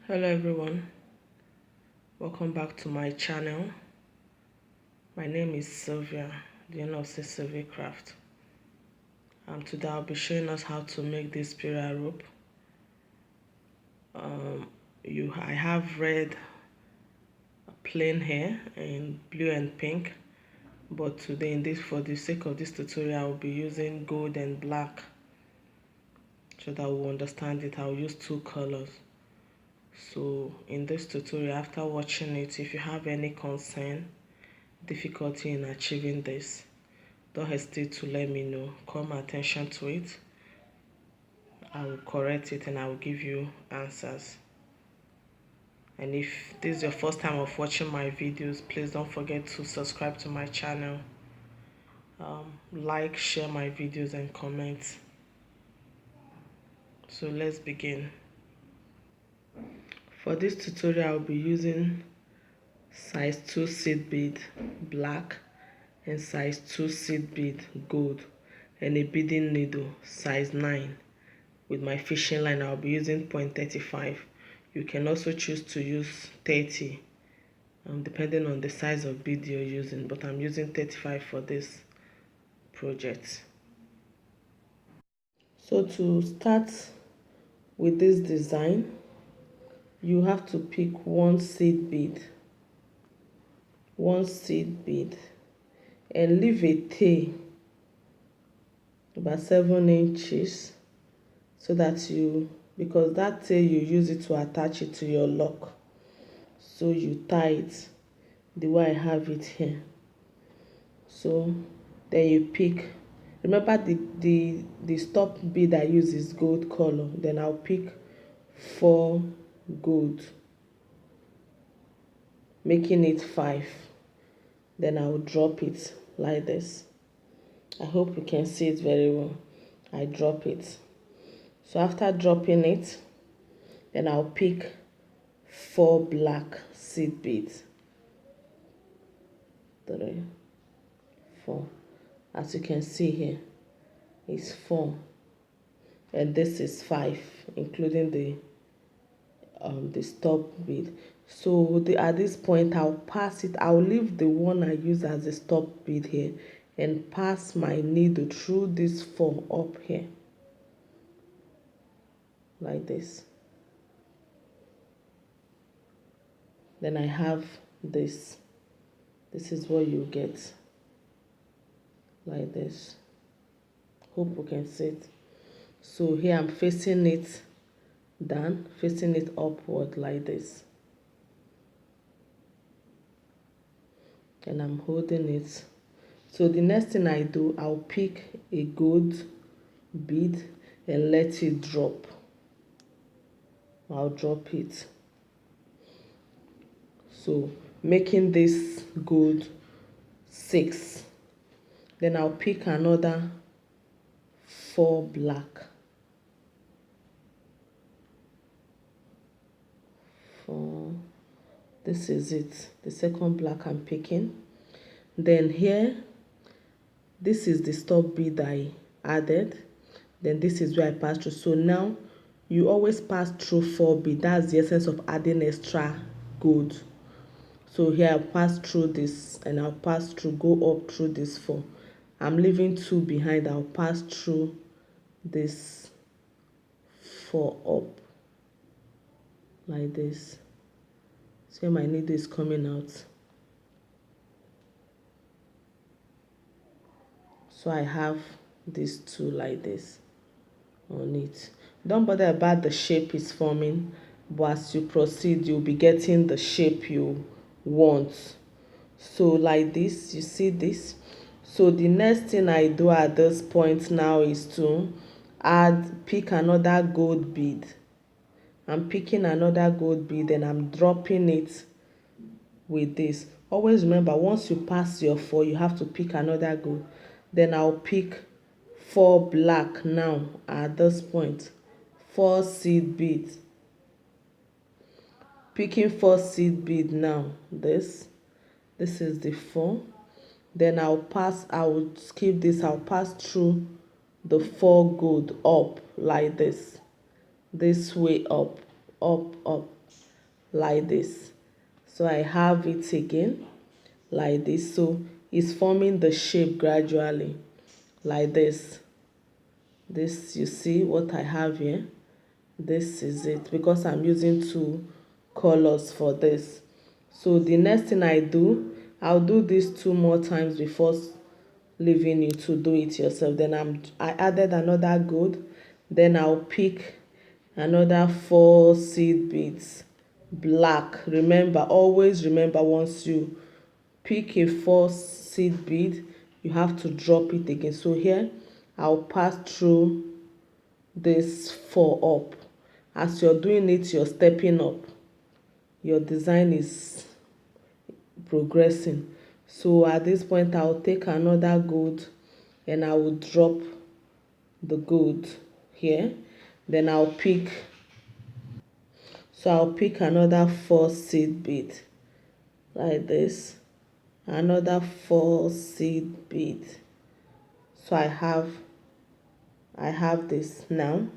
Hello everyone, welcome back to my channel. My name is Sylvia, the owner of Sylvia Craft. Today I'll be showing us how to make this spiral rope. I have red plain hair in blue and pink, but today for the sake of this tutorial I'll be using gold and black so that we'll understand it. I'll use two colors. So in this tutorial, after watching it, if you have any concern, difficulty in achieving this, don't hesitate to let me know. Call my attention to it. I will correct it and I will give you answers. And if this is your first time of watching my videos, please don't forget to subscribe to my channel, like, share my videos and comment. So let's begin. For this tutorial I'll be using size 2 seed bead black and size 2 seed bead gold and a beading needle size 9. With my fishing line I'll be using 0.35. You can also choose to use 30 depending on the size of bead you're using, but I'm using 35 for this project. So to start with this design, you have to pick one seed bead and leave a tail about 7 inches so that because that tail you use it to attach it to your lock. So you tie it the way I have it here. So then you pick, remember the stop bead I use is gold color, then I'll pick 4 gold, making it 5. Then I will drop it like this. I hope you can see it very well. I drop it. So after dropping it, then I'll pick 4 black seed beads. 3, 4. As you can see here, it's 4, and this is 5, including the stop bead. So at this point I'll pass it. I'll leave the one I use as the stop bead here and pass my needle through this 4 up here like this. Then I have this. This is what you get like this. Hope you can see it. So here I'm facing it down, facing it upward like this, and I'm holding it. So the next thing I do, I'll pick a gold bead and let it drop. I'll drop it, so making this gold 6. Then I'll pick another 4 black, 4. This is it, the second black I'm picking. Then here, this is the stop bead I added, then this is where I pass through. So now you always pass through 4 bead. That's the essence of adding extra gold. So here I'll pass through this and I'll pass through, go up through this 4. I'm leaving 2 behind. I'll pass through this 4 up like this. See, my needle is coming out. So I have these 2 like this on it. Don't bother about the shape it's forming, but as you proceed you'll be getting the shape you want. So like this, you see this. So the next thing I do at this point now is to pick another gold bead. I'm picking another gold bead and I'm dropping it with this. Always remember, once you pass your 4, you have to pick another gold. Then I'll pick 4 black now at this point. 4 seed beads. Picking 4 seed bead now. This is the 4. Then I will skip this. I'll pass through the 4 gold up like this way, up, up, up. like this. So I have it again like this. So it's forming the shape gradually like this. This, you see what I have here? This is it, because I'm using two colors for this. So the next thing I do, I'll do this 2 more times before leaving you to do it yourself. Then I added another gold. Then I'll pick another 4 seed beads, black. Remember, always remember, once you pick a 4 seed bead, you have to drop it again. So here I'll pass through this 4 up. As you're doing it, you're stepping up. Your design is progressing. So at this point, I'll take another gold and I will drop the gold here. Then I'll pick, so I'll pick another 4 seed bead like this, another 4 seed bead. So I have this now.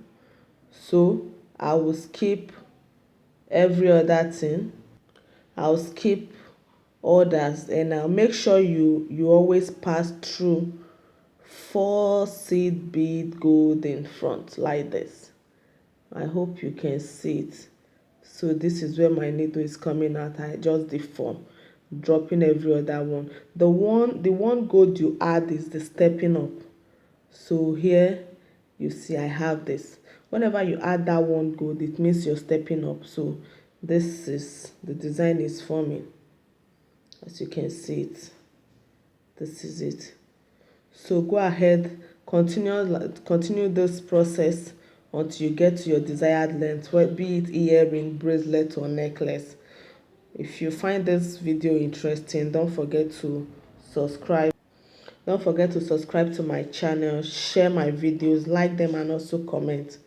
So I will skip every other thing. I'll skip others, and I'll make sure you always pass through 4 seed bead gold in front like this. I hope you can see it. So this is where my needle is coming out. I just deform, dropping every other one. The one gold you add is the stepping up. So here you see I have this. Whenever you add that one gold, it means you're stepping up. So this is, the design is forming. As you can see it, this is it. So go ahead, continue this process until you get to your desired length, be it earring, bracelet or necklace. If you find this video interesting, don't forget to subscribe. Don't forget to subscribe to my channel, share my videos, like them, and also comment.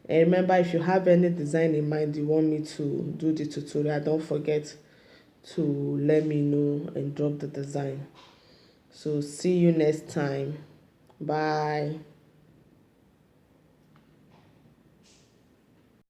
And remember, if you have any design in mind you want me to do the tutorial, don't forget to let me know and drop the design. So see you next time. Bye.